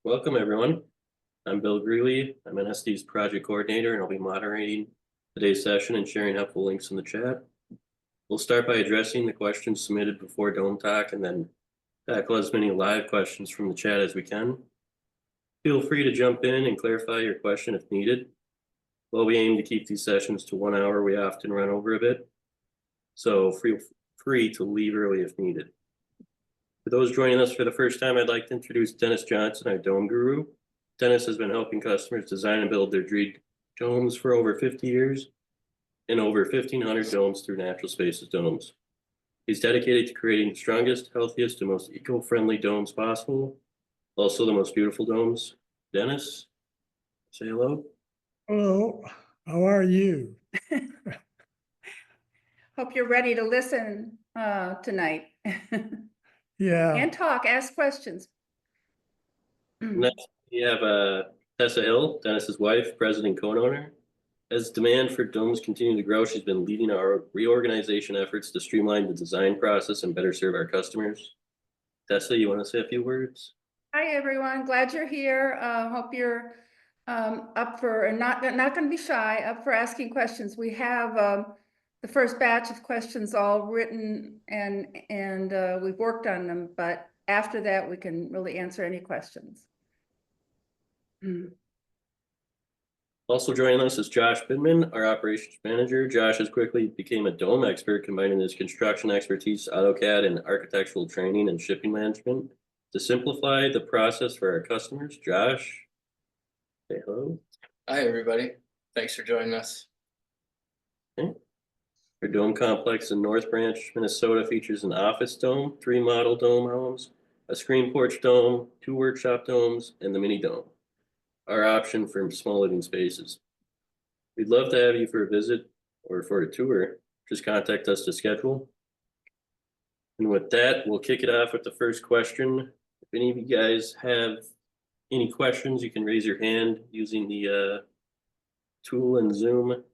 Welcome, everyone. I'm Bill Greeley. I'm NSD's project coordinator, and I'll be moderating today's session and sharing helpful links in the chat. We'll start by addressing the questions submitted before Dome Talk and then tackle as many live questions from the chat as we can. Feel free to jump in and clarify your question if needed. While we aim to keep these sessions to 1 hour, we often run over a bit, so feel free to leave early if needed. For those joining us for the first time, I'd like to introduce Dennis Johnson, our dome guru. Dennis has been helping customers design and build their dream domes for over 50 years and over 1,500 domes through Natural Spaces Domes. He's dedicated to creating the strongest, healthiest, and most eco-friendly domes possible, also the most beautiful domes. Dennis, say hello. Hello, how are you? Hope you're ready to listen tonight. Yeah, And talk, ask questions. Next, we have Tessa Hill, Dennis's wife, president and co-owner. As demand for domes continue to grow, she's been leading our reorganization efforts to streamline the design process and better serve our customers. Tessa, you want to say a few words? Hi, everyone. Glad you're here. Hope you're up for, and not going to be shy, up for asking questions. We have the first batch of questions all written and we've worked on them, but after that, we can really answer any questions. Also joining us is Josh Bidman, our operations manager. Josh has quickly became a dome expert, combining his construction expertise, AutoCAD, and architectural training and shipping management to simplify the process for our customers. Josh, say hello. Hi, everybody. Thanks for joining us. Okay. Our dome complex in North Branch, Minnesota features an office dome, 3 model dome homes, a screen porch dome, 2 workshop domes, and the mini dome, our option for small living spaces. We'd love to have you for a visit or for a tour. Just contact us to schedule. And with that, we'll kick it off with the first question. If any of you guys have any questions, you can raise your hand using the tool in Zoom.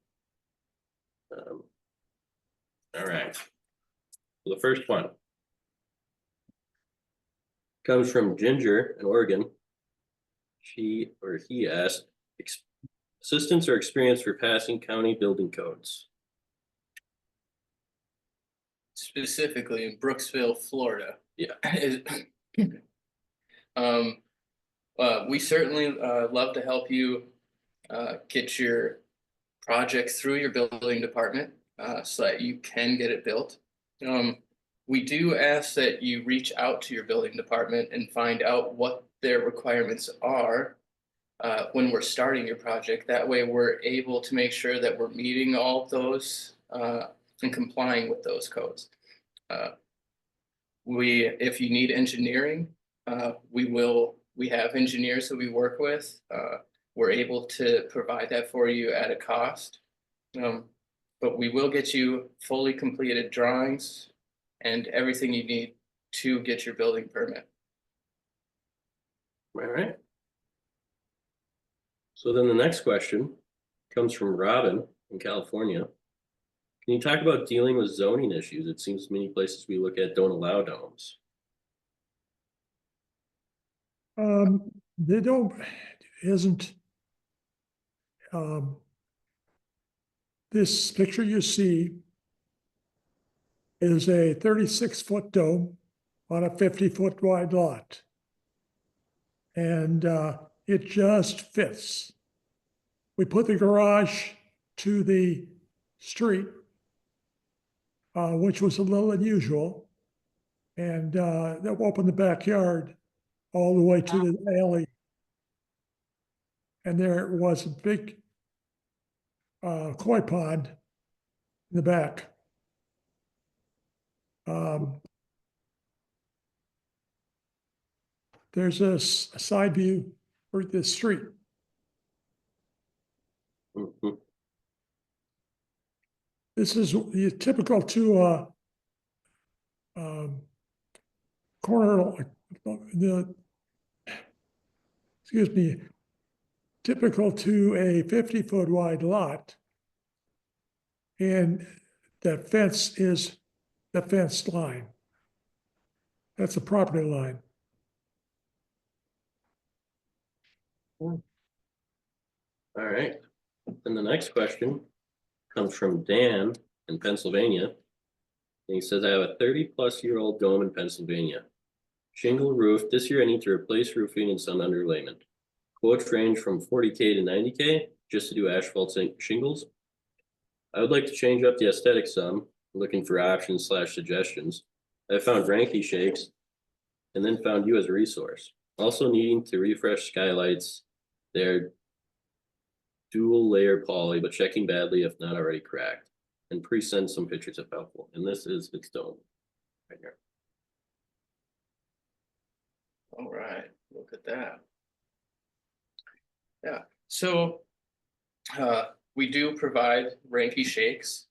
All right. So the first one comes from Ginger in Oregon. She or he asked, assistance or experience for passing county building codes? Specifically in Brooksville, Florida. Yeah. We certainly love to help you get your projects through your building department so that you can get it built. We do ask that you reach out to your building department and find out what their requirements are when we're starting your project. That way we're able to make sure that we're meeting all of those and complying with those codes. If you need engineering, we have engineers that we work with. We're able to provide that for you at a cost. But we will get you fully completed drawings and everything you need to get your building permit. All right. So then the next question comes from Robin in California. Can you talk about dealing with zoning issues? It seems many places we look at don't allow domes. they don't, isn't, this picture you see is a 36-foot dome on a 50-foot wide lot. And it just fits. We put the garage to the street, which was a little unusual. And that opened the backyard all the way to the alley. And there was a big koi pond in the back. There's a side view for the street. Mm-hmm. This is typical to corner, typical to a 50-foot wide lot. And that fence is the fence line. That's the property line. All right, and the next question comes from Dan in Pennsylvania. And he says, I have a 30-plus-year-old dome in Pennsylvania. Shingle roof. This year I need to replace roofing and some underlayment. Quotes range from 40K to 90K just to do asphalt shingles. I would like to change up the aesthetics some, looking for options / suggestions. I found Ranky Shakes and then found you as a resource. Also needing to refresh skylights. They're dual layer poly, but checking badly if not already cracked. And pre-send some pictures if helpful. And this is its dome right here. All right, look at that. Yeah, so we do provide Ranky Shakes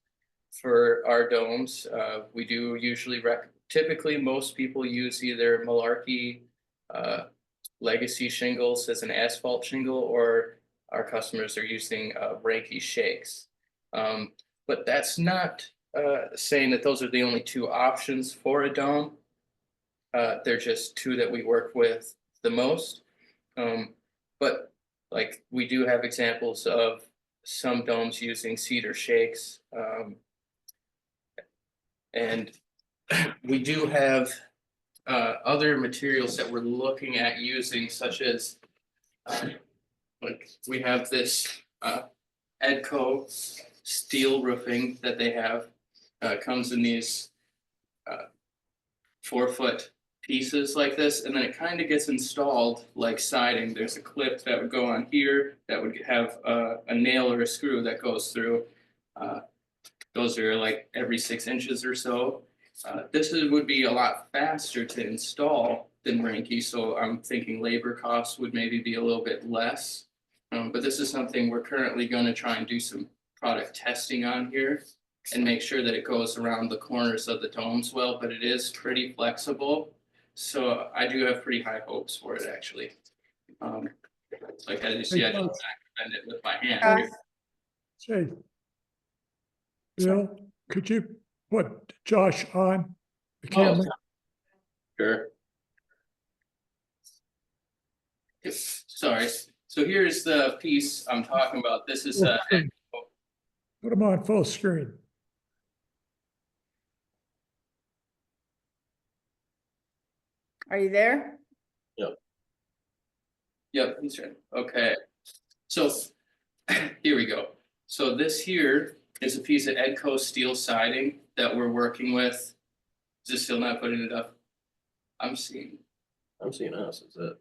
for our domes. We do usually typically most people use either Malarkey Legacy shingles as an asphalt shingle, or our customers are using Ranky Shakes. But that's not saying that those are the only two options for a dome. They're just two that we work with the most. But like we do have examples of some domes using cedar shakes. And we do have other materials that we're looking at using, such as like we have this Edco steel roofing that they have. Comes in these 4-foot pieces like this, and then it kind of gets installed like siding. There's a clip that would go on here that would have a nail or a screw that goes through. Those are like every 6 inches or so. Would be a lot faster to install than Ranky, so I'm thinking labor costs would maybe be a little bit less. But this is something we're currently going to try and do some product testing on here and make sure that it goes around the corners of the domes well, but it is pretty flexible. So I do have pretty high hopes for it, actually. Like as you see, I just bend it with my hand here. Say, Bill, could you put Josh on the camera? Sure. Sorry. So here's the piece I'm talking about. This is Put him on full screen. Are you there? Yep, he's right. Okay. So here we go. So this here is a piece of Edco steel siding that we're working with. Is this still not putting it up? I'm seeing us, is it?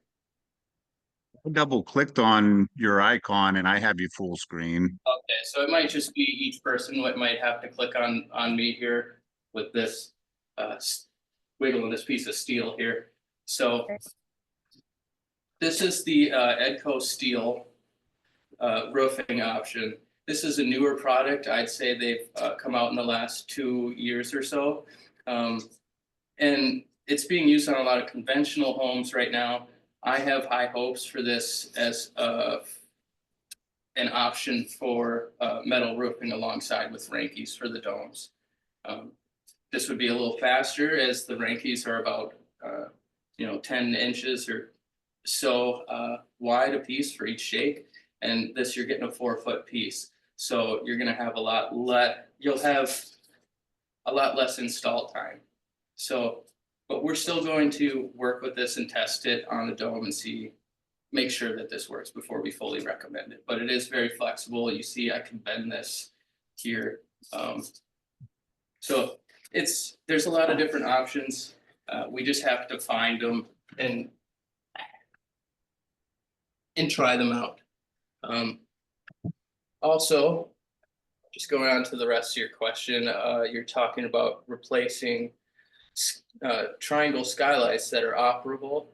I double clicked on your icon and I have you full screen. Okay, so it might just be each person what might have to click on me here with this wiggling this piece of steel here. So this is the Edco steel roofing option. This is a newer product. I'd say they've come out in the last 2 years or so. And it's being used on a lot of conventional homes right now. I have high hopes for this as an option for metal roofing alongside with Rankies for the domes. This would be a little faster, as the Rankies are about 10 inches or so wide a piece for each shake, and this you're getting a 4-foot piece. So you're going to have you'll have a lot less install time. So, but we're still going to work with this and test it on the dome and make sure that this works before we fully recommend it. But it is very flexible. You see, I can bend this here. So there's a lot of different options. We just have to find them and try them out. Also, just going on to the rest of your question, you're talking about replacing triangle skylights that are operable.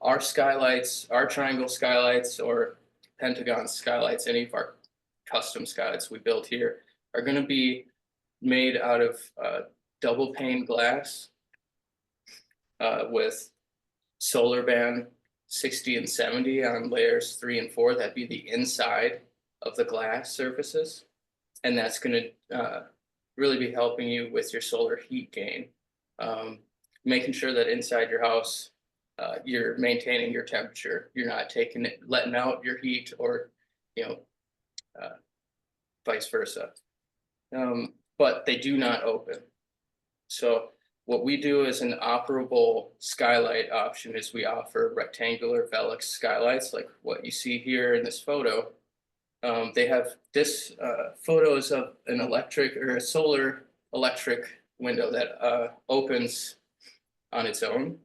Our skylights, our triangle skylights or pentagon skylights, any of our custom skylights we built here are going to be made out of double pane glass with solar band 60 and 70 on layers 3 and 4. That'd be the inside of the glass surfaces, and that's going to really be helping you with your solar heat gain, making sure that inside your house you're maintaining your temperature. You're not taking it, letting out your heat, or, you know, vice versa. But they do not open. So what we do as an operable skylight option is we offer rectangular Velux skylights, like what you see here in this photo. They have this photos of an electric or a solar electric window that opens on its own.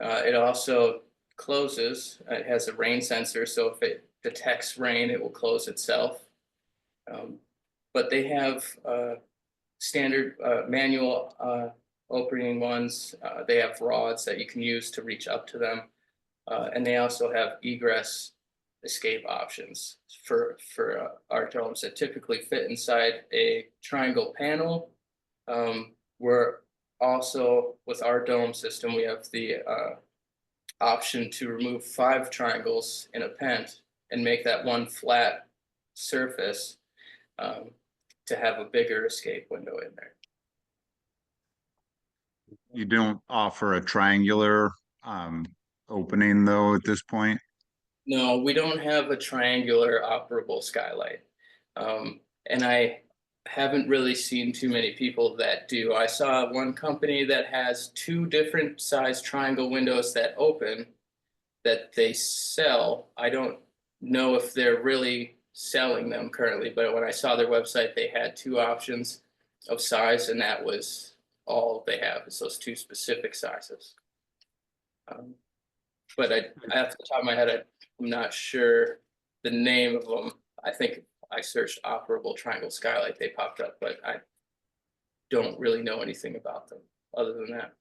It also closes. It has a rain sensor, so if it detects rain, it will close itself. But they have standard manual opening ones. They have rods that you can use to reach up to them. And they also have egress escape options for our domes that typically fit inside a triangle panel. We're also, with our dome system, we have the option to remove 5 triangles in a pent and make that one flat surface to have a bigger escape window in there. You don't offer a triangular opening though at this point? No, we don't have a triangular operable skylight. And I haven't really seen too many people that do. I saw one company that has 2 different size triangle windows that open that they sell. I don't know if they're really selling them currently, but when I saw their website, they had 2 options of size, and that was all they have, is those 2 specific sizes. But off the top of my head, I'm not sure the name of them. I think I searched operable triangle skylight, they popped up, but I don't really know anything about them other than that.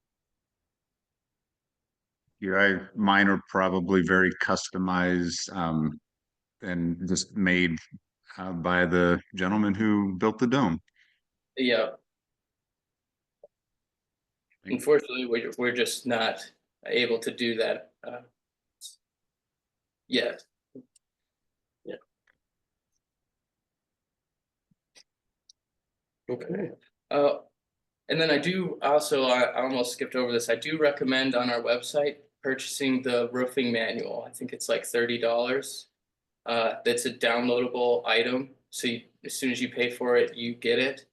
Yeah, mine are probably very customized and just made by the gentleman who built the dome. Yeah. Unfortunately, we're just not able to do that yet. Yeah. Okay. And then I do also, I almost skipped over this. I do recommend on our website purchasing the roofing manual. I think it's like $30. That's a downloadable item. So as soon as you pay for it, you get it.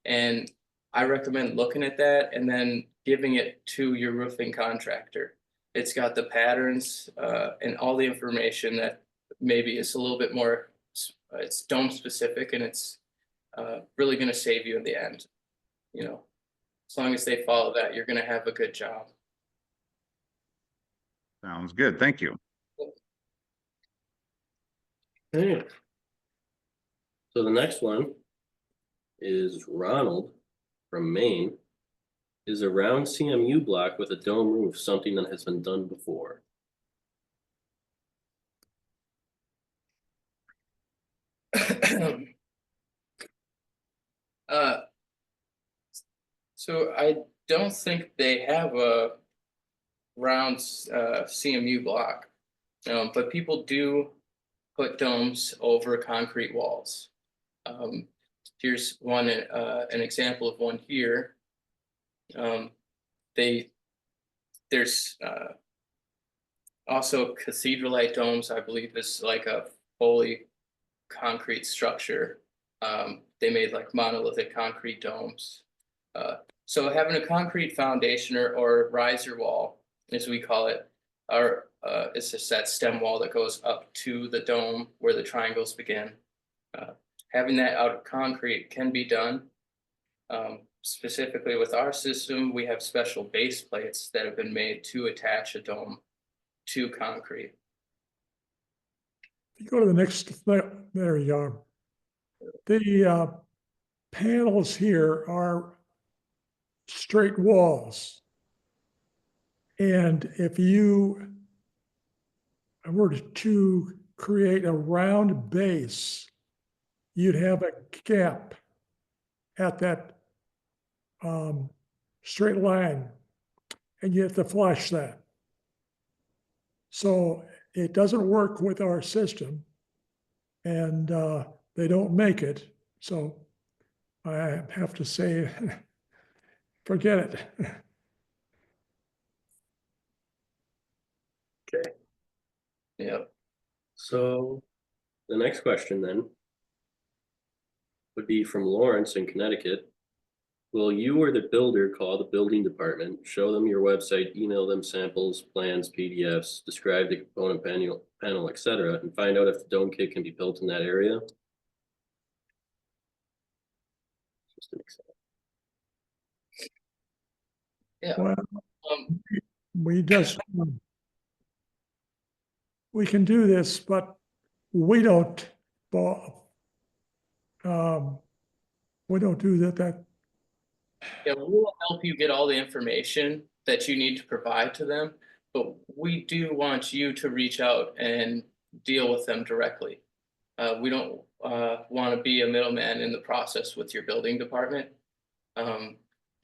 And I recommend looking at that and then giving it to your roofing contractor. It's got the patterns and all the information that maybe is a little bit more, it's dome specific, and it's really going to save you in the end. You know, as long as they follow that, you're going to have a good job. Sounds good. Thank you. Okay. So the next one is Ronald from Maine. Is a round CMU block with a dome roof something that has been done before? So I don't think they have a round CMU block, but people do put domes over concrete walls. Here's one, an example of one here. There's also cathedrolite domes, I believe, is like a fully concrete structure. They made like monolithic concrete domes. So having a concrete foundation or riser wall, as we call it, it's just that stem wall that goes up to the dome where the triangles begin. Having that out of concrete can be done. Specifically with our system, we have special base plates that have been made to attach a dome to concrete. If you go to the next, there you go. The panels here are straight walls. And if you were to create a round base, you'd have a gap at that straight line, and you have to flush that. So it doesn't work with our system, and they don't make it. So I have to say, forget it. Okay, Yep. so the next question then would be from Lawrence in Connecticut. Will you or the builder call the building department, show them your website, email them samples, plans, PDFs, describe the component panel, etc., and find out if the dome kit can be built in that area? Just an example. Yeah. Well, Um, we just, we can do this, but we don't, we don't do that. yeah, we'll help you get all the information that you need to provide to them, but we do want you to reach out and deal with them directly. We don't want to be a middleman in the process with your building department.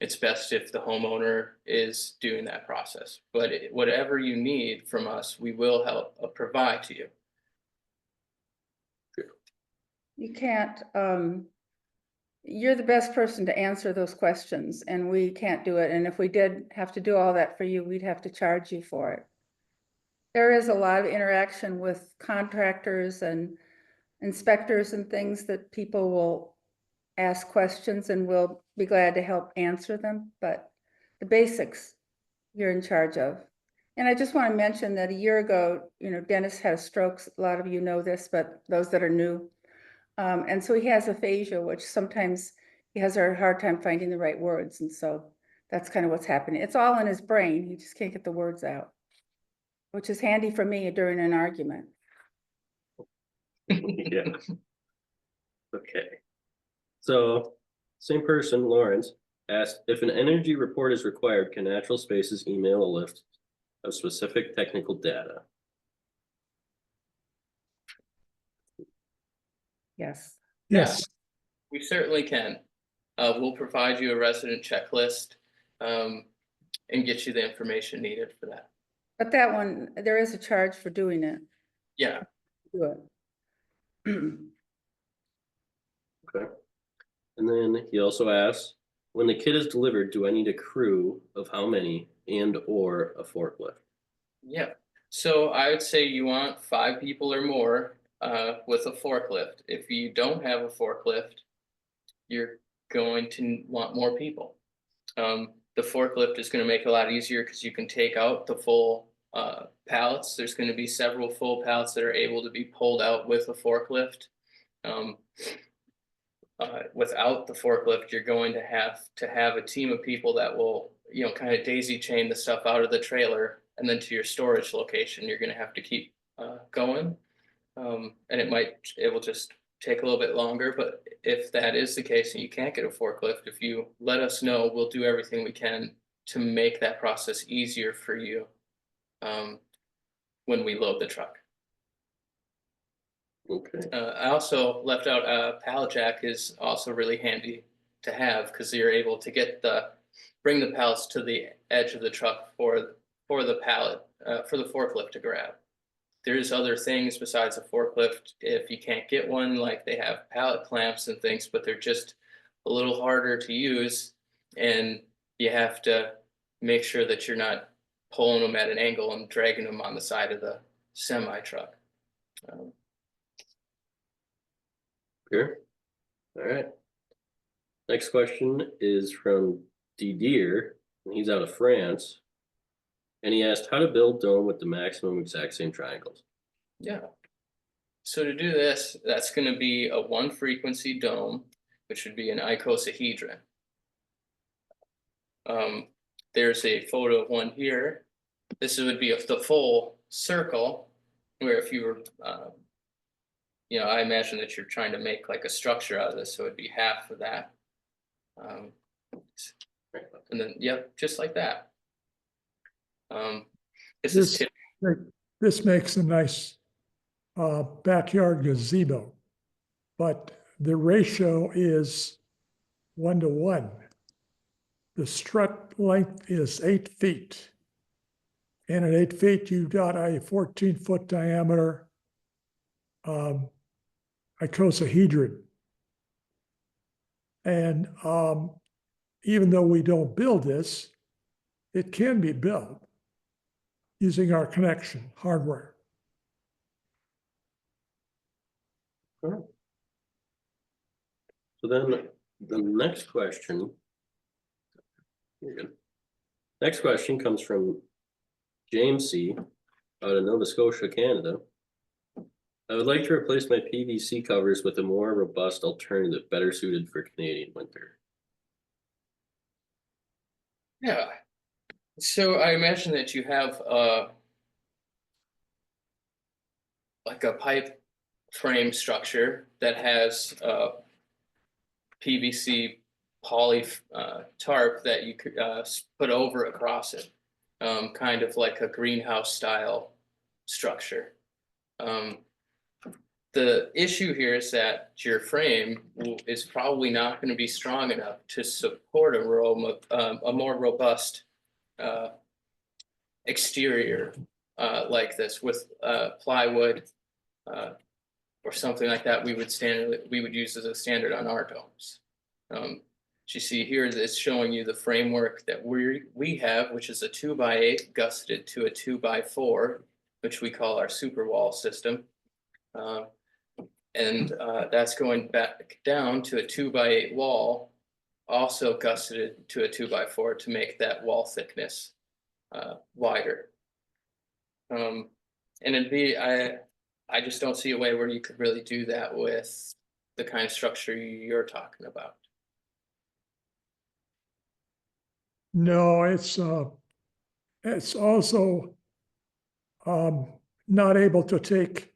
It's best if the homeowner is doing that process, but whatever you need from us, we will help provide to you. You can't, you're the best person to answer those questions, and we can't do it. And if we did have to do all that for you, we'd have to charge you for it. There is a lot of interaction with contractors and inspectors and things that people will ask questions, and we'll be glad to help answer them, but the basics you're in charge of. And I just want to mention that a year ago, Dennis had a stroke. A lot of you know this, but those that are new. And so he has aphasia, which sometimes he has a hard time finding the right words. And so that's kind of what's happening. It's all in his brain. He just can't get the words out, which is handy for me during an argument. Yeah. Okay. So, same person, Lawrence, asked if an energy report is required, can Natural Spaces email a list of specific technical data? Yes. Yes, We certainly can. We'll provide you a resident checklist and get you the information needed for that. But that one, there is a charge for doing it. Yeah, Do it. Okay. And then he also asks, when the kit is delivered, do I need a crew of how many and or a forklift? yeah. So I would say you want 5 people or more with a forklift. If you don't have a forklift, you're going to want more people. The forklift is going to make it a lot easier because you can take out the full pallets. There's going to be several full pallets that are able to be pulled out with a forklift. Without the forklift, you're going to have a team of people that will, kind of daisy chain the stuff out of the trailer and then to your storage location. You're going to have to keep going, and it will just take a little bit longer. But if that is the case and you can't get a forklift, if you let us know, we'll do everything we can to make that process easier for you when we load the truck. Okay. I also left out pallet jack is also really handy to have because you're able to bring the pallets to the edge of the truck for the pallet for the forklift to grab. There's other things besides a forklift if you can't get one, like they have pallet clamps and things, but they're just a little harder to use, and you have to make sure that you're not pulling them at an angle and dragging them on the side of the semi truck. Sure. All right. Next question is from Didier, and he's out of France. And he asked how to build dome with the maximum exact same triangles. Yeah. So to do this, that's going to be a 1 frequency dome, which would be an icosahedron. There's a photo of one here. This would be the full circle, where if you were, I imagine that you're trying to make like a structure out of this, so it'd be half of that. And then, yep, just like that. this makes a nice backyard gazebo, but the ratio is 1-to-1. The strut length is 8 feet. And at 8 feet, you've got a 14-foot diameter icosahedron. And even though we don't build this, it can be built. using our connection hardware. Alright. So then the next question. You're good. Next question comes from James C. out of Nova Scotia, Canada. I would like to replace my PVC covers with a more robust alternative better suited for Canadian winter. Yeah. So I imagine that you have like a pipe frame structure that has PVC poly tarp that you could put over across it, kind of like a greenhouse style structure. The issue here is that your frame is probably not going to be strong enough to support a more robust exterior like this with plywood or something like that. We would use as a standard on our domes. You see here, it's showing you the framework that we have, which is a 2x8 gusseted to a 2x4, which we call our super wall system. And that's going back down to a 2x8 wall, also gusseted to a 2x4 to make that wall thickness wider. And I just don't see a way where you could really do that with the kind of structure you're talking about. No, it's also not able to take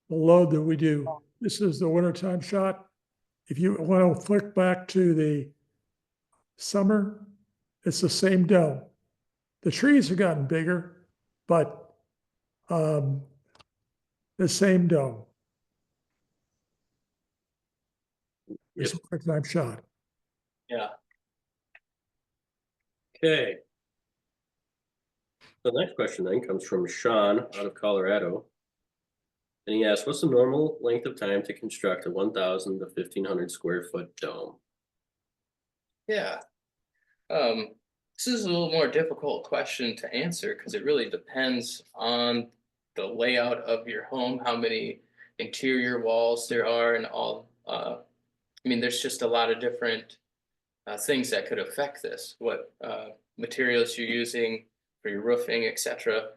the load that we do. This is the wintertime shot. If you want to flick back to the summer, it's the same dome. The trees have gotten bigger, but the same dome. It's a wintertime shot. Yeah. Okay. The next question then comes from Sean out of Colorado. And he asks, what's the normal length of time to construct a 1,000 to 1,500 square foot dome? Yeah. This is a little more difficult question to answer because it really depends on the layout of your home, how many interior walls there are, and all. I mean, there's just a lot of different things that could affect this. What materials you're using for your roofing, etc.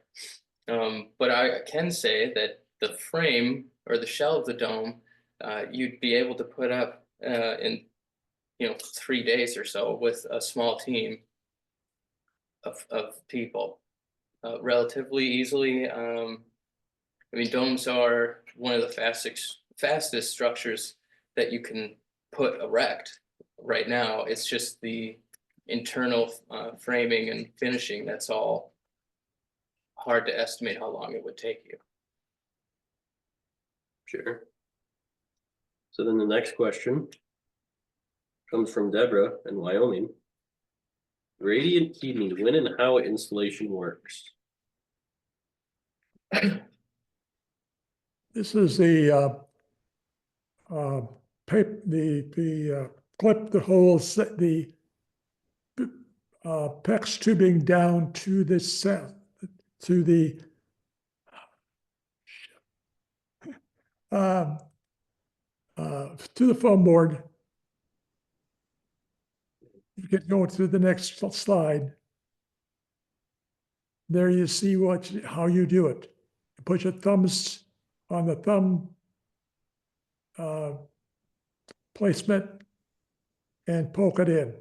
But I can say that the frame or the shell of the dome, you'd be able to put up in 3 days or so with a small team of people, relatively easily. I mean, domes are one of the fastest structures that you can put erect right now. It's just the internal framing and finishing that's all hard to estimate how long it would take you. Sure. So then the next question comes from Deborah in Wyoming. Radiant heating, when and how installation works. This is the clip that holds the PEX tubing down to the to the foam board. You can go to the next slide. There you see how you do it. You put your thumbs on the thumb placement and poke it in.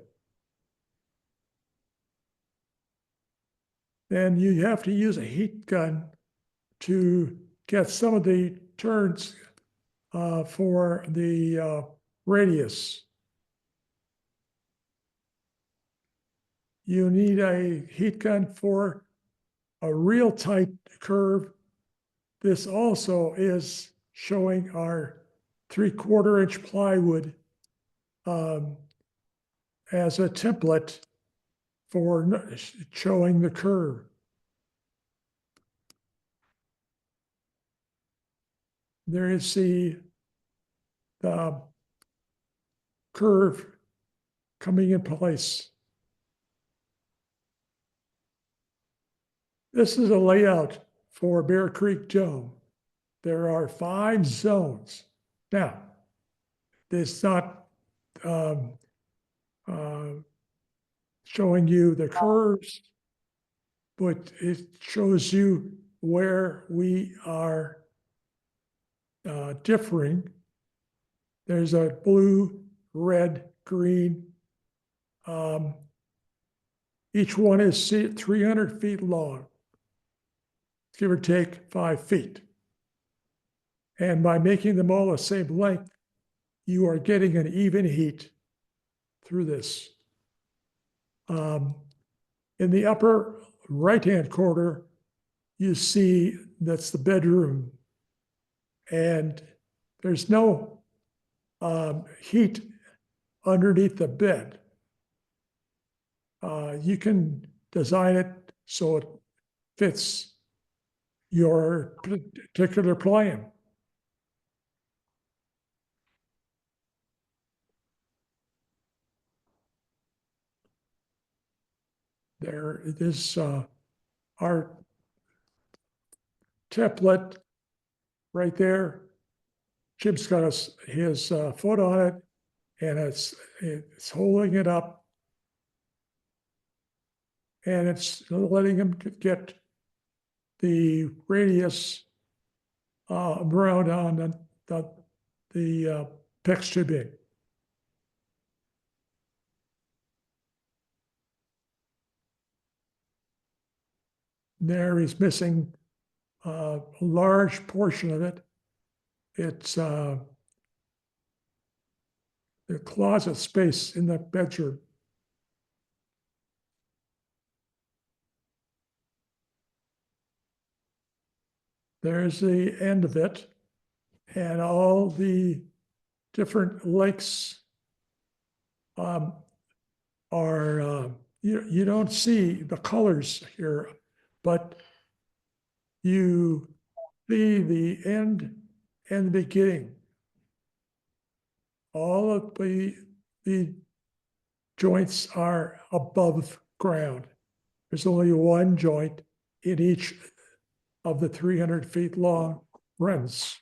Then you have to use a heat gun to get some of the turns for the radius. You need a heat gun for a real tight curve. This also is showing our 3/4 inch plywood as a template for showing the curve. There you see the curve coming in place. This is a layout for Bear Creek Dome. There are 5 zones. Now, it's not showing you the curves, but it shows you where we are differing. There's a blue, red, green. Each one is 300 feet long, give or take 5 feet. And by making them all the same length, you are getting an even heat through this. In the upper right-hand corner, you see that's the bedroom. And there's no heat underneath the bed. You can design it so it fits your particular plan. There it is, our template right there. Jim's got his foot on it, and it's holding it up. And it's letting him get the radius around on the PEX tubing. There he's missing a large portion of it. It's the closet space in the bedroom. There's the end of it, and all the different lakes are, you don't see the colors here, but you see the end and the beginning. All of the joints are above ground. There's only one joint in each of the 300 feet long runs.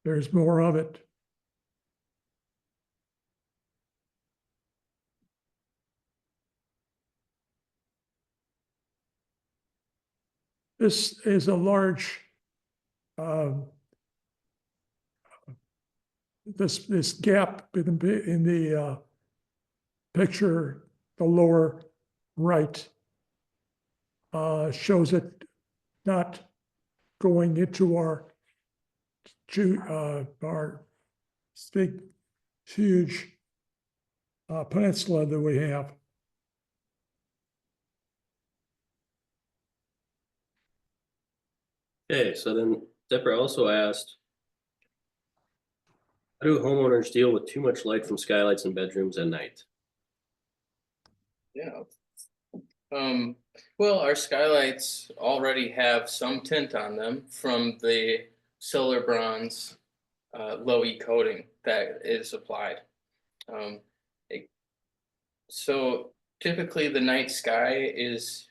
There's more of it. This is a large, this gap in the picture, the lower right, shows it not going into our big, huge peninsula that we have. Okay, so then Deborah also asked, how do homeowners deal with too much light from skylights in bedrooms at night? Yeah. Well, our skylights already have some tint on them from the Solar Bronze low E coating that is applied. So typically the night sky is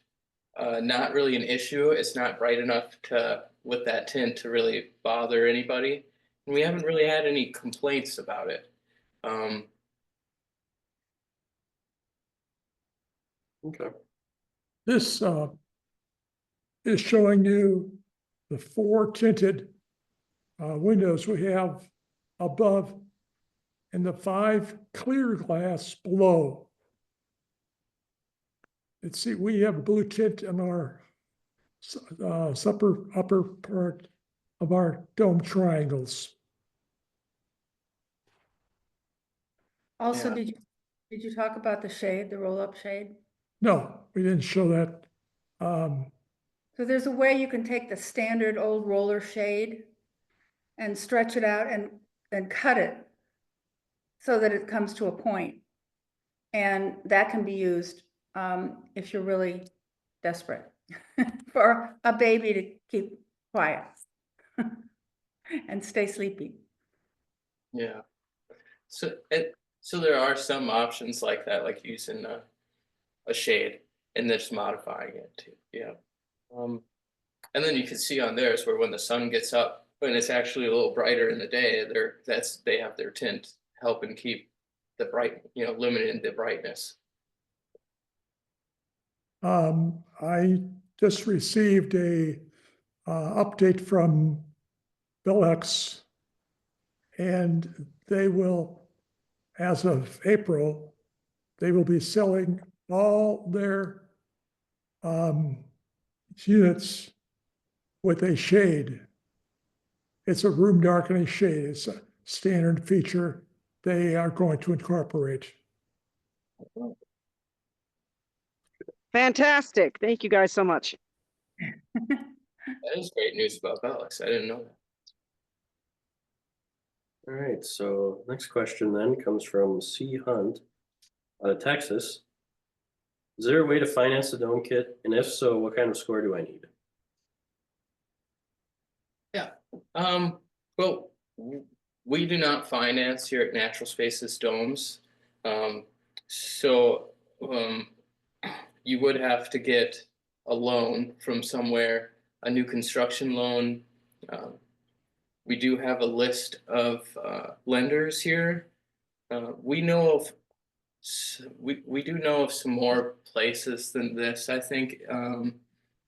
not really an issue. It's not bright enough with that tint to really bother anybody. And we haven't really had any complaints about it. Okay. This is showing you the 4 tinted windows we have above and the 5 clear glass below. Let's see, we have a blue tint in our upper part of our dome triangles. Also, Yeah. did you talk about the shade, the roll-up shade? No, we didn't show that. So there's a way you can take the standard old roller shade and stretch it out and cut it so that it comes to a point. And that can be used if you're really desperate for a baby to keep quiet and stay sleepy. Yeah. So So there are some options like that, like using a shade and then just modifying it too, yeah. And then you can see on theirs where when the sun gets up, when it's actually a little brighter in the day, they have their tint helping keep the bright, limiting the brightness. I just received a update from Bellex, and they will, as of April, they will be selling all their units with a shade. It's a room darkening shade. It's a standard feature they are going to incorporate. Fantastic. Thank you guys so much. That is great news about Bellex. I didn't know that. All right, so next question then comes from C Hunt out of Texas. Is there a way to finance the dome kit? And if so, what kind of score do I need? Well, we do not finance here at Natural Spaces domes. So you would have to get a loan from somewhere, a new construction loan. We do have a list of lenders here. We know of we do know of some more places than this, I think,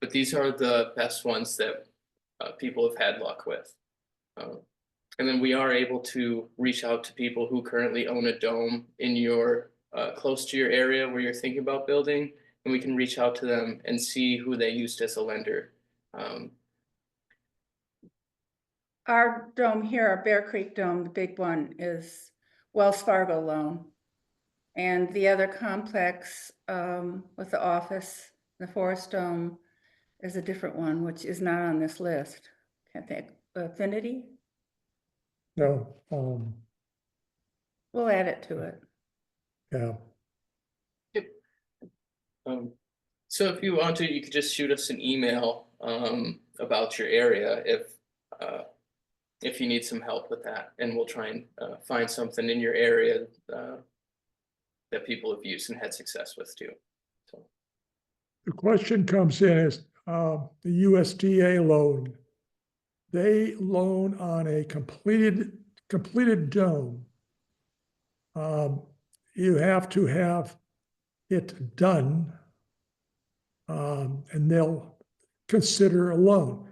but these are the best ones that people have had luck with. And then we are able to reach out to people who currently own a dome in your close to your area where you're thinking about building, and we can reach out to them and see who they used as a lender. Our dome here, our Bear Creek Dome, the big one, is Wells Fargo loan. And the other complex with the office, the Forest Dome, is a different one, which is not on this list. Can't think, Affinity? No, We'll add it to it. yeah. So if you want to, you could just shoot us an email about your area if you need some help with that, and we'll try and find something in your area that people have used and had success with too. So The question comes in is the USDA loan. They loan on a completed dome. You have to have it done, and they'll consider a loan.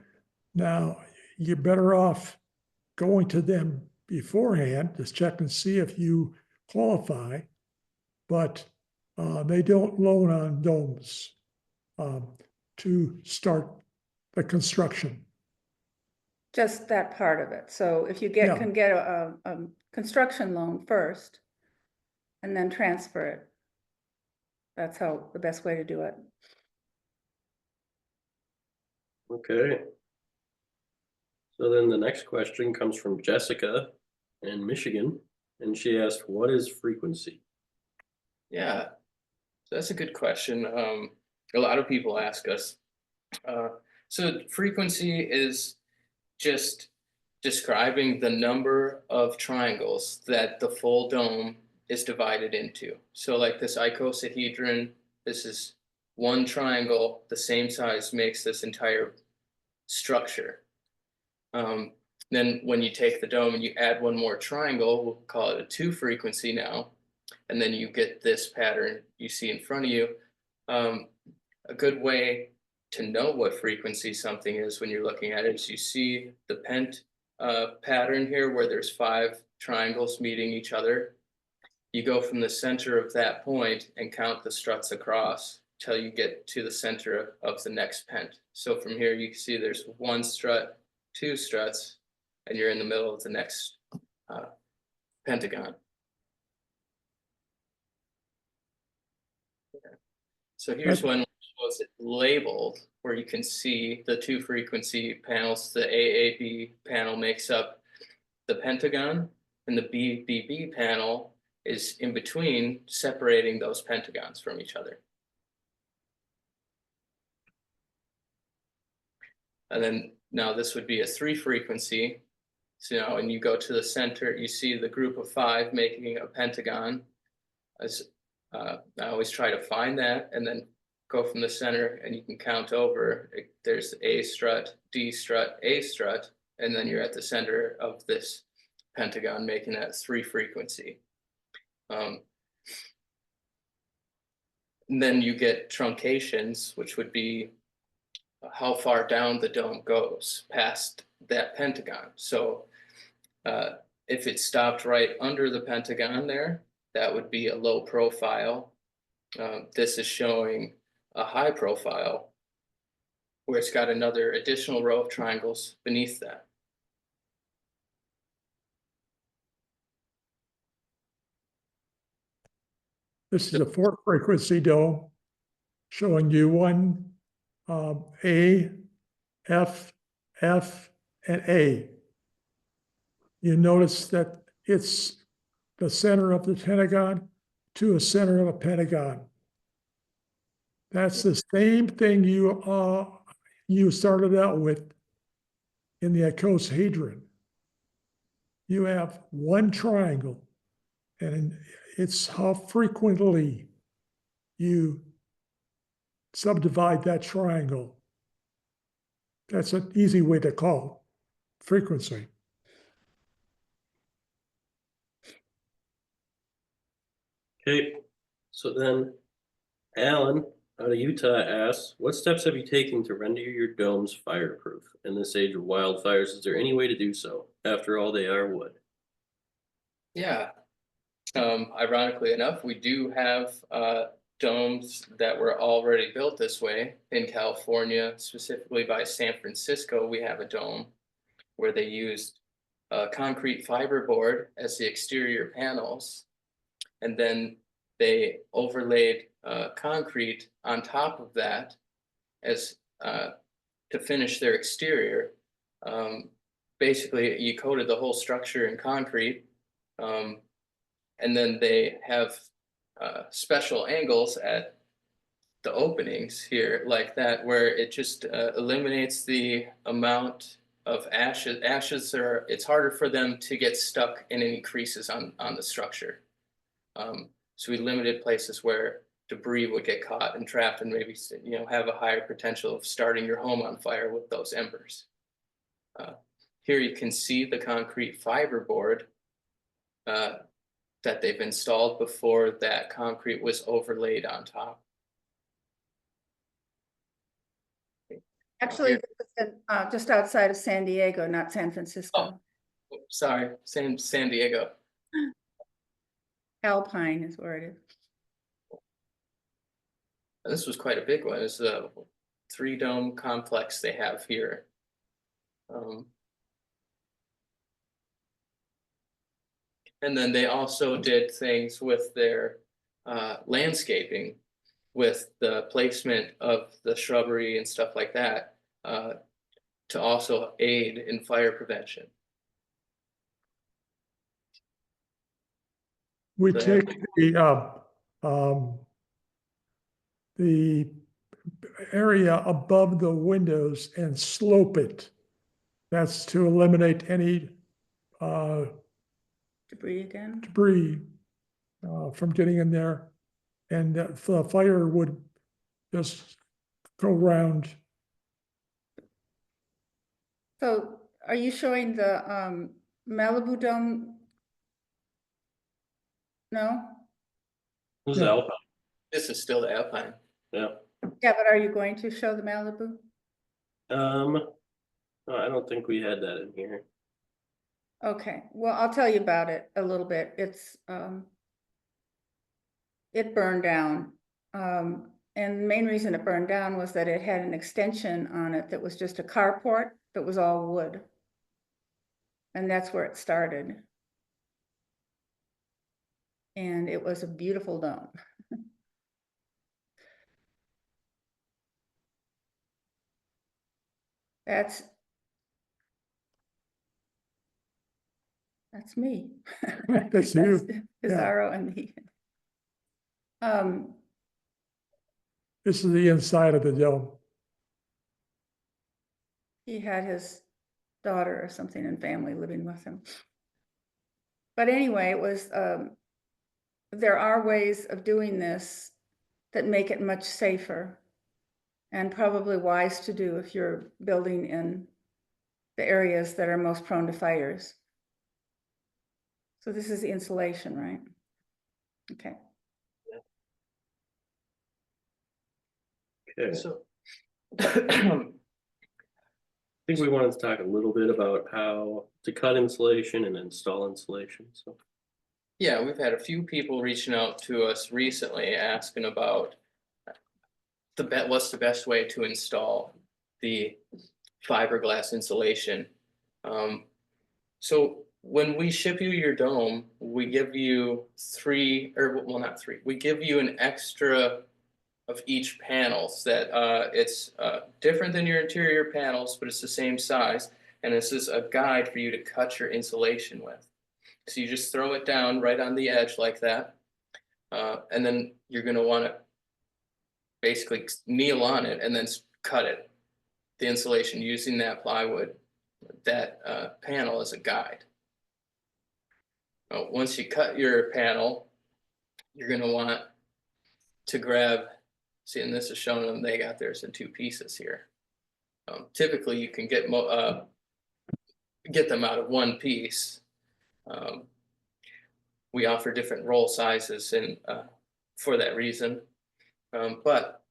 Now, you're better off going to them beforehand, just check and see if you qualify, but they don't loan on domes to start the construction. Just that part of it. So if you Yeah. can get a construction loan first and then transfer it. That's the best way to do it. Okay. So then the next question comes from Jessica in Michigan, and she asked, what is frequency? yeah, so that's a good question. A lot of people ask us. So frequency is just describing the number of triangles that the full dome is divided into. So like this icosahedron, this is one triangle, the same size makes this entire structure. Then when you take the dome and you add one more triangle, we'll call it a 2 frequency now, and then you get this pattern you see in front of you. A good way to know what frequency something is when you're looking at it is you see the pent pattern here where there's 5 triangles meeting each other. You go from the center of that point and count the struts across till you get to the center of the next pent. So from here you can see there's 1 strut, 2 struts, and you're in the middle of the next pentagon. So here's one was labeled where you can see the 2 frequency panels. The AAB panel makes up the pentagon, and the BBB panel is in between, separating those pentagons from each other. And then now this would be a 3 frequency. So, you know, and you go to the center, you see the group of 5 making a pentagon. As I always try to find that and then go from the center, and you can count over. There's A strut, D strut, A strut, and then you're at the center of this pentagon making that 3 frequency. And then you get truncations, which would be how far down the dome goes past that pentagon. So if it stopped right under the pentagon there, that would be a low profile. This is showing a high profile where it's got another additional row of triangles beneath that. This is a 4 frequency dome showing you 1, A, F, F, and A. You notice that it's the center of the pentagon to a center of a pentagon. That's the same thing you started out with in the icosahedron. You have 1 triangle, and it's how frequently you subdivide that triangle. That's an easy way to call frequency. Okay, so then Alan out of Utah asks, what steps have you taken to render your domes fireproof? In this age of wildfires, is there any way to do so? After all, they are wood. Yeah. Ironically enough, we do have domes that were already built this way in California, specifically by San Francisco. We have a dome where they used concrete fiberboard as the exterior panels, and then they overlaid concrete on top of that as to finish their exterior. Basically, you coated the whole structure in concrete. And then they have special angles at the openings here like that, where it just eliminates the amount of ashes. Ashes are, it's harder for them to get stuck in any creases on the structure. So we limited places where debris would get caught and trapped and maybe, you know, have a higher potential of starting your home on fire with those embers. Here you can see the concrete fiberboard that they've installed before that concrete was overlaid on top. Actually, just outside of San Diego, not San Francisco. Oh, sorry, San Diego. Alpine is where it is. This was quite a big one. It's a 3-dome complex they have here. And then they also did things with their landscaping, with the placement of the shrubbery and stuff like that, to also aid in fire prevention. We Go take ahead. the area above the windows and slope it. That's to eliminate any Debris again. debris from getting in there. And the fire would just go around. So are you showing the Malibu Dome? No? Who's Yeah. Alpine? This is still the Alpine. Yeah. Yeah, but are you going to show the Malibu? No, I don't think we had that in here. Okay, well, I'll tell you about it a little bit. It's it burned down. And the main reason it burned down was that it had an extension on it that was just a carport that was all wood. And that's where it started. And it was a beautiful dome. That's me. That's you. Pizarro and me. This is the inside of the dome. He had his daughter or something and family living with him. But anyway, it was, there are ways of doing this that make it much safer and probably wise to do if you're building in the areas that are most prone to fires. So this is the insulation, right? Okay. Okay, So. I think we wanted to talk a little bit about how to cut insulation and install insulation, so. Yeah, we've had a few people reaching out to us recently asking about what's the best way to install the fiberglass insulation. So when we ship you your dome, we give you not three, we give you an extra of each panels that it's different than your interior panels, but it's the same size. And this is a guide for you to cut your insulation with. So you just throw it down right on the edge like that. And then you're gonna wanna basically kneel on it and then cut it, the insulation, using that plywood, that panel as a guide. Once you cut your panel, you're gonna want to grab, see, and this is showing them they got theirs in 2 pieces here. Typically you can get them out of 1 piece. We offer different roll sizes and for that reason. But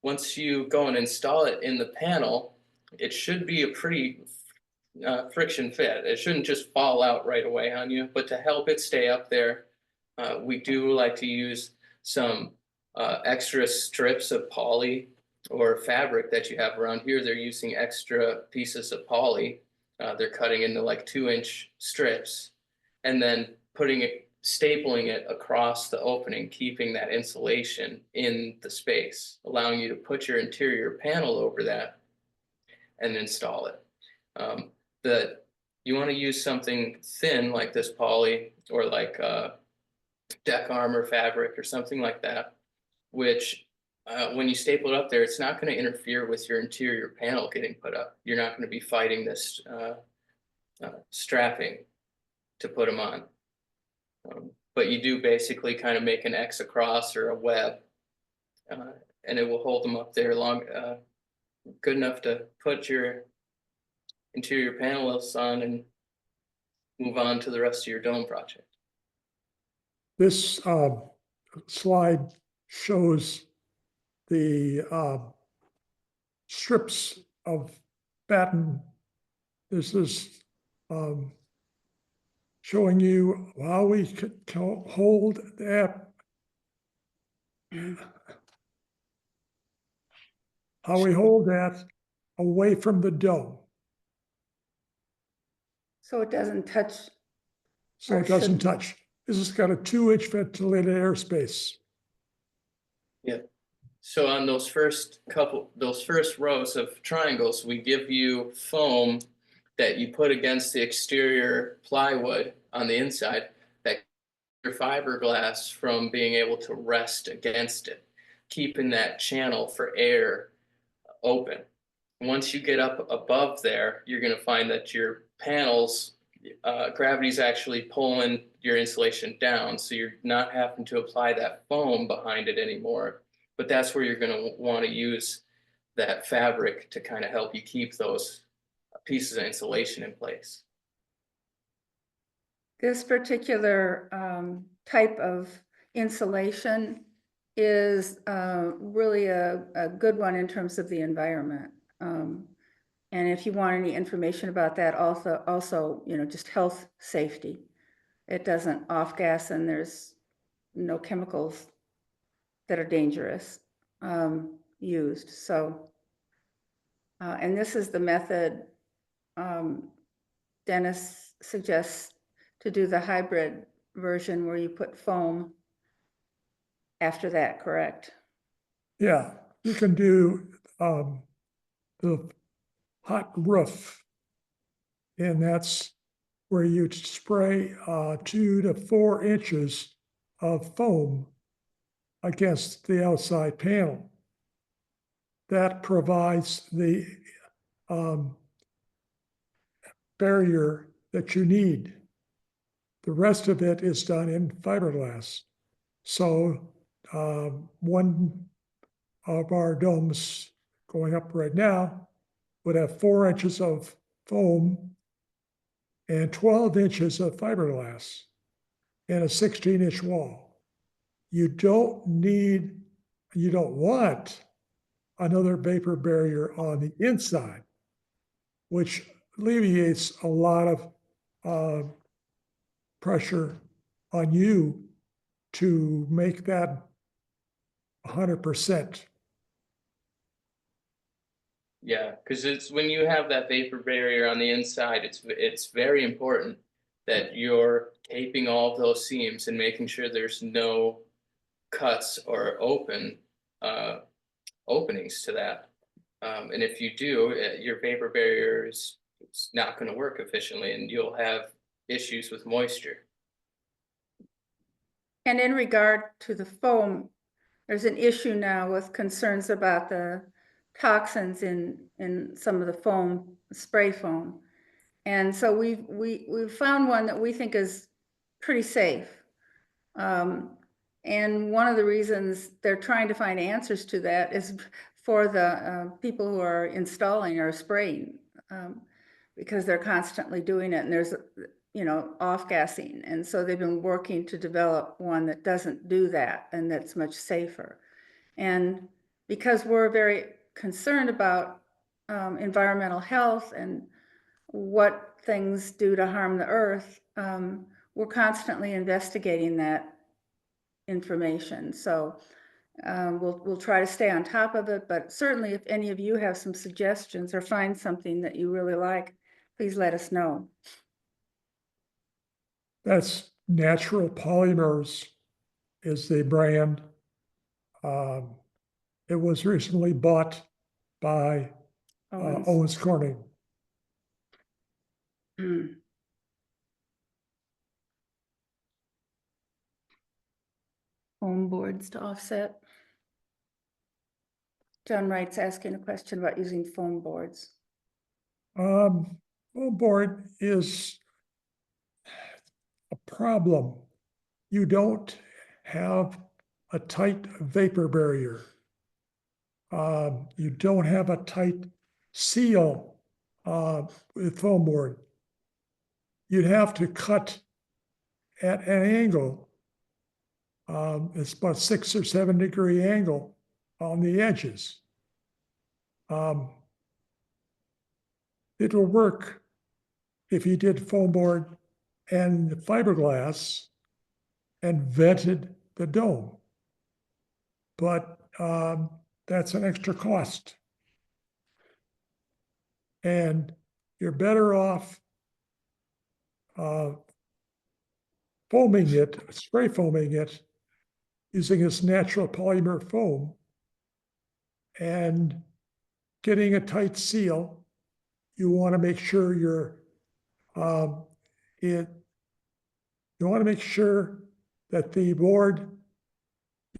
once you go and install it in the panel, it should be a pretty friction fit. It shouldn't just fall out right away on you, but to help it stay up there, we do like to use some extra strips of poly or fabric that you have around here. They're using extra pieces of poly. They're cutting into like 2-inch strips and then stapling it across the opening, keeping that insulation in the space, allowing you to put your interior panel over that and install it. You want to use something thin like this poly or like deck armor fabric or something like that, which when you staple it up there, it's not going to interfere with your interior panel getting put up. You're not going to be fighting this strapping to put them on. But you do basically kind of make an X across or a web, and it will hold them up there good enough to put your interior panels on and move on to the rest of your dome project. This slide shows the strips of batten. This is showing you how we could hold that, how we hold that away from the dome. So it doesn't touch, So Or it doesn't shouldn't. touch. This has got a 2-inch ventilated airspace. Yeah. So on those first rows of triangles, we give you foam that you put against the exterior plywood on the inside that your fiberglass from being able to rest against it, keeping that channel for air open. Once you get up above there, you're going to find that your panels, gravity's actually pulling your insulation down, so you're not having to apply that foam behind it anymore. But that's where you're going to want to use that fabric to kind of help you keep those pieces of insulation in place. this particular type of insulation is really a good one in terms of the environment. And if you want any information about that, also, just health safety. It doesn't off-gas and there's no chemicals that are dangerous used. So, and this is the method Dennis suggests to do the hybrid version where you put foam after that, correct? Yeah, you can do the hot roof. And that's where you spray 2 to 4 inches of foam against the outside panel. That provides the barrier that you need. The rest of it is done in fiberglass. So one of our domes going up right now would have 4 inches of foam and 12 inches of fiberglass and a 16-inch wall. You don't want another vapor barrier on the inside, which alleviates a lot of pressure on you to make that 100%. Yeah, because it's when you have that vapor barrier on the inside, it's very important that you're taping all of those seams and making sure there's no cuts or openings to that. And if you do, your vapor barrier is it's not going to work efficiently, and you'll have issues with moisture. And in regard to the foam, there's an issue now with concerns about the toxins in some of the foam, spray foam. And so we've found one that we think is pretty safe. And one of the reasons they're trying to find answers to that is for the people who are installing or spraying, because they're constantly doing it and there's, off-gassing. And so they've been working to develop one that doesn't do that and that's much safer. And because we're very concerned about environmental health and what things do to harm the earth, we're constantly investigating that information. So we'll try to stay on top of it, but certainly if any of you have some suggestions or find something that you really like, please let us know. That's Natural Polymers is the brand. It was recently bought by Owens Corning. Foam boards to offset. John Wright's asking a question about using foam boards. Foam board is a problem. You don't have a tight vapor barrier. You don't have a tight seal with foam board. You'd have to cut at an angle. It's about 6 or 7 degree angle on the edges. It'll work if you did foam board and fiberglass and vented the dome. But that's an extra cost. And you're better off foaming it, spray foaming it, using this natural polymer foam and getting a tight seal. You want to make sure you want to make sure that the board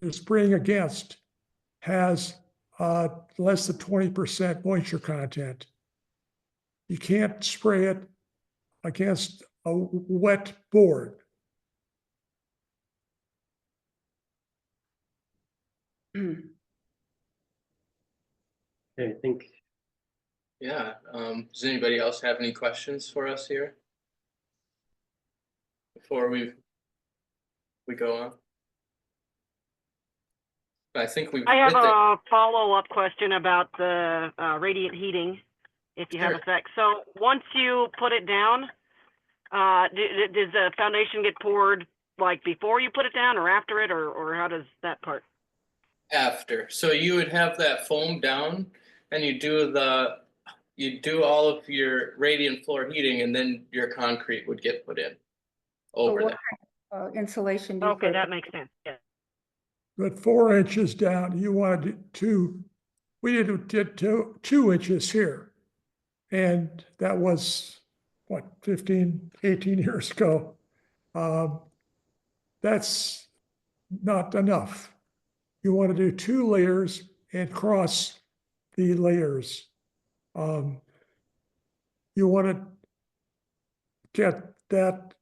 you're spraying against has less than 20% moisture content. You can't spray it against a wet board. I think Yeah, does anybody else have any questions for us here? Before we go on? I think we. I have a follow-up question about the radiant heating, if you have a sec. So once you put it down, does the foundation get poured like before you put it down or after it, or how does that part? After, so you would have that foam down and you do all of your radiant floor heating and then your concrete would get put in over what that. kind of insulation do you Okay, put? that makes sense. Yeah. But 4 inches down, you wanted we did 2 inches here. And that was, what, 15, 18 years ago. That's not enough. You want to do 2 layers and cross the layers. You want to get that,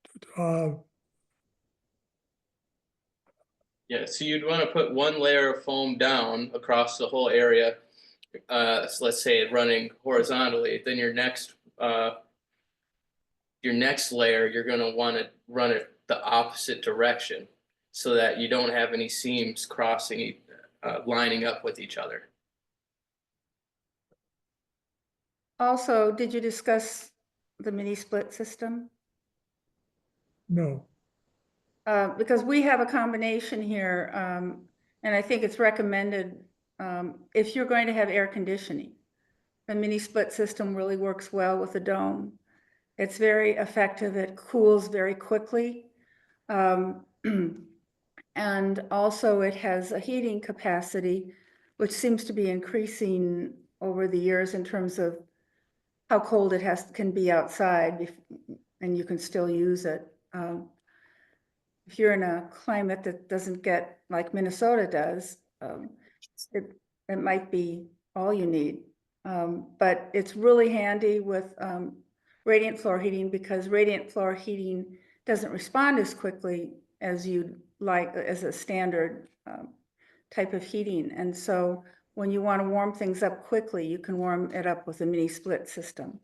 Yeah, so you'd want to put one layer of foam down across the whole area. So let's say running horizontally, then your next layer, you're going to want to run it the opposite direction so that you don't have any seams crossing, lining up with each other. Also, did you discuss the mini split system? no. Because we have a combination here, and I think it's recommended, if you're going to have air conditioning. The mini split system really works well with the dome. It's very effective. It cools very quickly. And also it has a heating capacity, which seems to be increasing over the years in terms of how cold it can be outside, and you can still use it. If you're in a climate that doesn't get like Minnesota does, it might be all you need. But it's really handy with radiant floor heating, because radiant floor heating doesn't respond as quickly as you'd like as a standard type of heating. And so when you want to warm things up quickly, you can warm it up with a mini split system.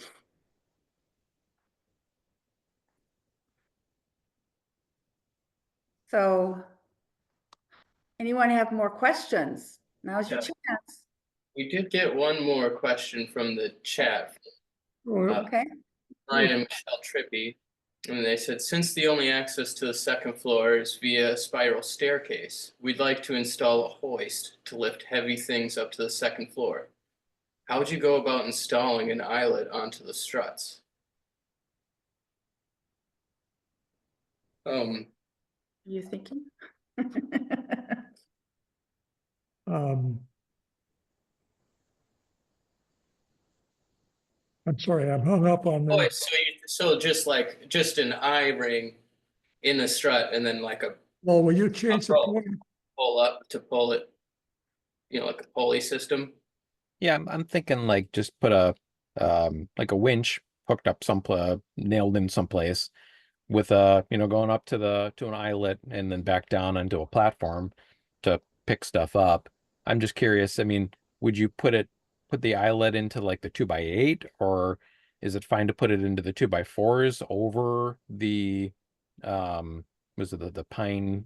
So anyone have more questions? Now's your Yeah. chance. We did get one more question from the chat, Well, Okay. Brian and Michelle Trippy. And they said, since the only access to the second floor is via a spiral staircase, we'd like to install a hoist to lift heavy things up to the second floor. How would you go about installing an eyelet onto the struts? You thinking? I'm sorry, I'm hung up on the, So just an eye ring in the strut and then like a well, will you change the roll. point? pull up to pull it, like a pulley system. Yeah, I'm thinking like just put a like a winch hooked up nailed in someplace with going up to an eyelet and then back down onto a platform to pick stuff up. I'm just curious, I mean, would you put the eyelet into like the 2x8, or is it fine to put it into the 2x4s over the was it the pine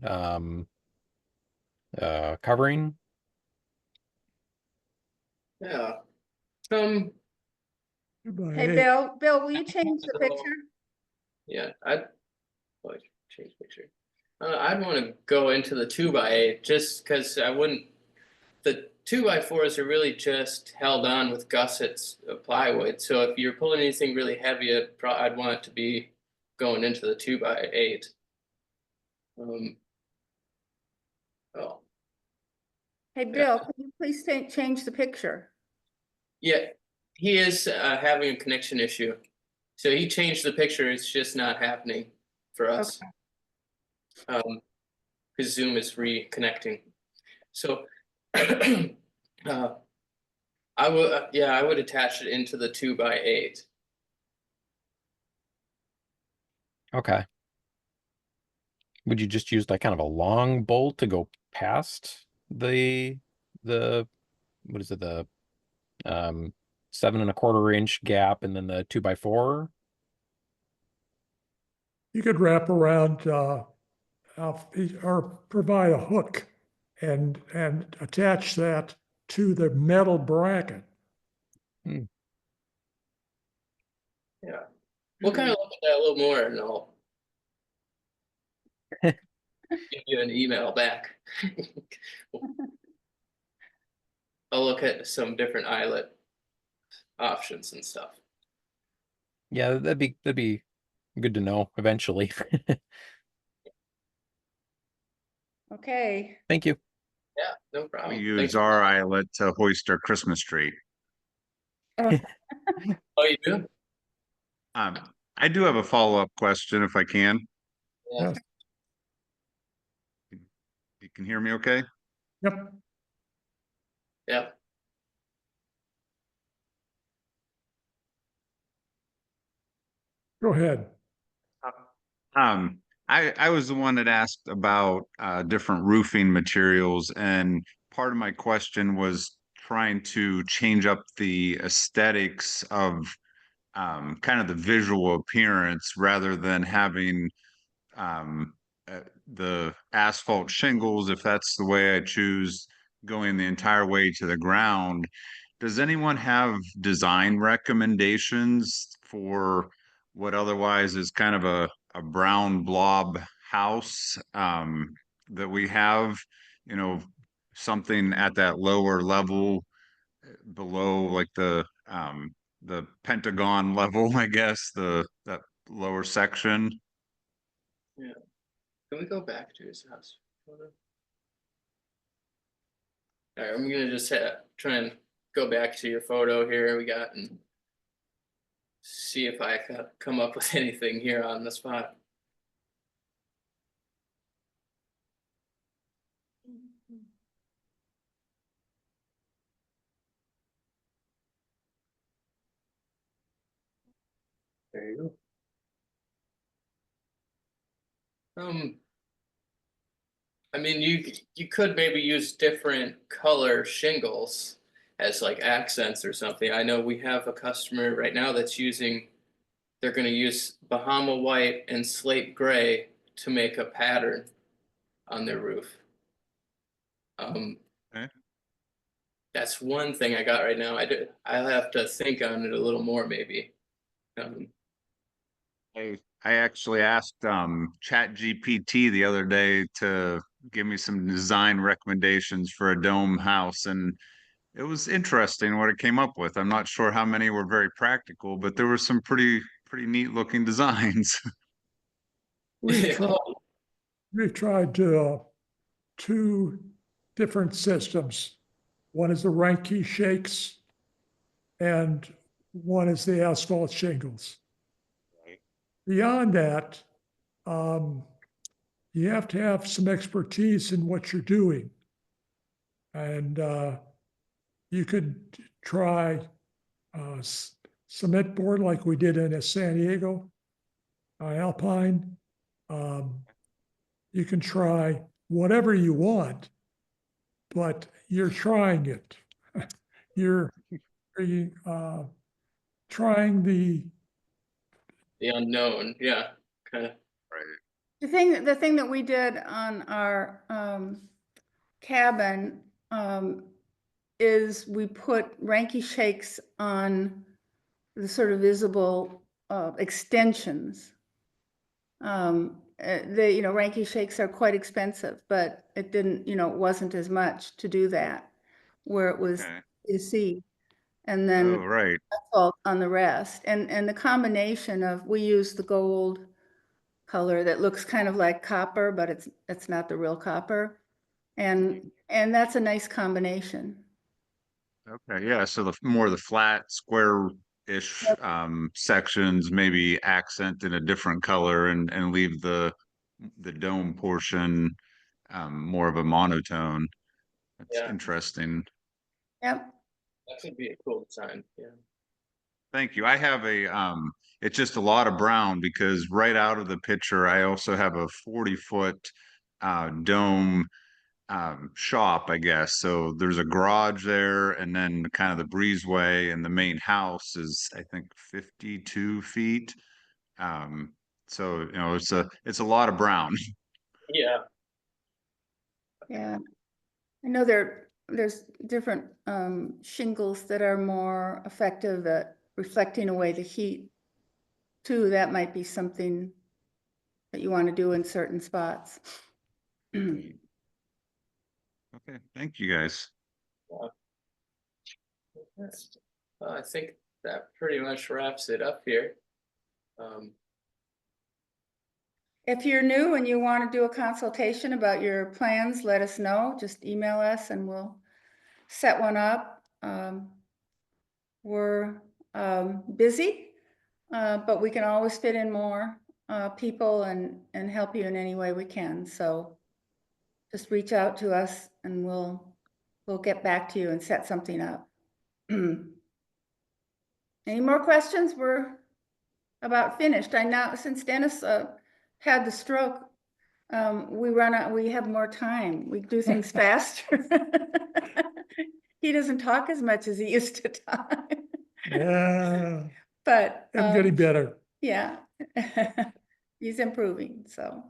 covering? Yeah. Hey, Bill, will you change the So- picture? Yeah, I'd change picture. I'd want to go into the 2x8 just because the 2x4s are really just held on with gussets of plywood. So if you're pulling anything really heavy, I'd want it to be going into the 2x8. Oh, Hey, Bill, can you please change the picture? yeah, he is having a connection issue. So he changed the picture. It's just not happening for us. His Zoom is reconnecting. So I would attach it into the 2x8. Okay. Would you just use like kind of a long bolt to go past the what is it, the 7¼ inch gap and then the 2x4? You could wrap around, or provide a hook and attach that to the metal bracket. Yeah. We'll kind of look at that a little more and I'll give you an email back. I'll look at some different eyelet options and stuff. Yeah, that'd be good to know eventually. Okay, Thank you. Yeah, no We problem. use Thanks. our eyelet to hoist our Christmas tree. Oh, you do? I do have a follow-up question if I can. Yeah. You can hear me okay? Yep, Yeah. go ahead. I was the one that asked about different roofing materials, and part of my question was trying to change up the aesthetics of kind of the visual appearance rather than having um, the asphalt shingles, if that's the way I choose, going the entire way to the ground. Does anyone have design recommendations for what otherwise is kind of a brown blob house that we have, you know, something at that lower level below like the Pentagon level, I guess, that lower section? Yeah. Can we go back to his house photo? All right, I'm gonna just try and go back to your photo here we got and see if I can come up with anything here on the spot. There you go. I mean, you could maybe use different color shingles as like accents or something. I know we have a customer right now that's using, they're gonna use Bahama white and slate gray to make a pattern on their roof. Okay. That's one thing I got right now. I'll have to think on it a little more maybe. I actually asked ChatGPT the other day to give me some design recommendations for a dome house, and it was interesting what it came up with. I'm not sure how many were very practical, but there were some pretty neat looking designs. We've tried two different systems. One is the Reinke shakes and one is the asphalt shingles. Beyond that, you have to have some expertise in what you're doing. And you could try cement board like we did in San Diego, Alpine. You can try whatever you want, but you're trying it. You're trying the unknown, yeah, kind of. Right. The thing that we did on our cabin is we put Reinke shakes on the sort of visible extensions. Reinke shakes are quite expensive, but it didn't, it wasn't as much to do that where it was Okay. you see, and Oh, then right. asphalt on the rest. And the combination of, we use the gold color that looks kind of like copper, but it's not the real copper. And that's a nice combination. Okay, yeah, so the more the flat square-ish sections maybe accent in a different color and leave the dome portion more of a monotone. That's Yeah. interesting. Yep. That could be a cool design, yeah. Thank you. I have it's just a lot of brown because right out of the picture, I also have a 40-foot dome shop, I guess. So there's a garage there, and then kind of the breezeway, and the main house is, I think, 52 feet. So it's a lot of brown. Yeah. Yeah. I know there's different shingles that are more effective at reflecting away the heat too. That might be something that you want to do in certain spots. Okay, thank you guys. I think that pretty much wraps it up here. If you're new and you want to do a consultation about your plans, let us know. Just email us and we'll set one up. We're busy, but we can always fit in more people and help you in any way we can. So just reach out to us and we'll get back to you and set something up. Any more questions? We're about finished. I know since Dennis had the stroke, we have more time. We do things faster. He doesn't talk as much as he used to talk. Yeah, But, I'm getting better. yeah. He's improving, so.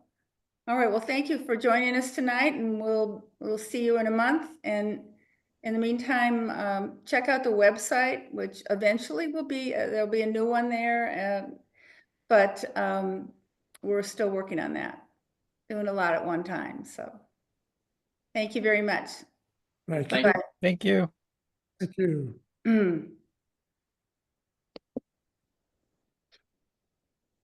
All right, well, thank you for joining us tonight, and we'll see you in a month. And in the meantime, check out the website, which eventually will be, there'll be a new one there. But we're still working on that, doing a lot at one time, so. Thank you very much. Thank Thank you. you. Thank you. Thank you. Mm.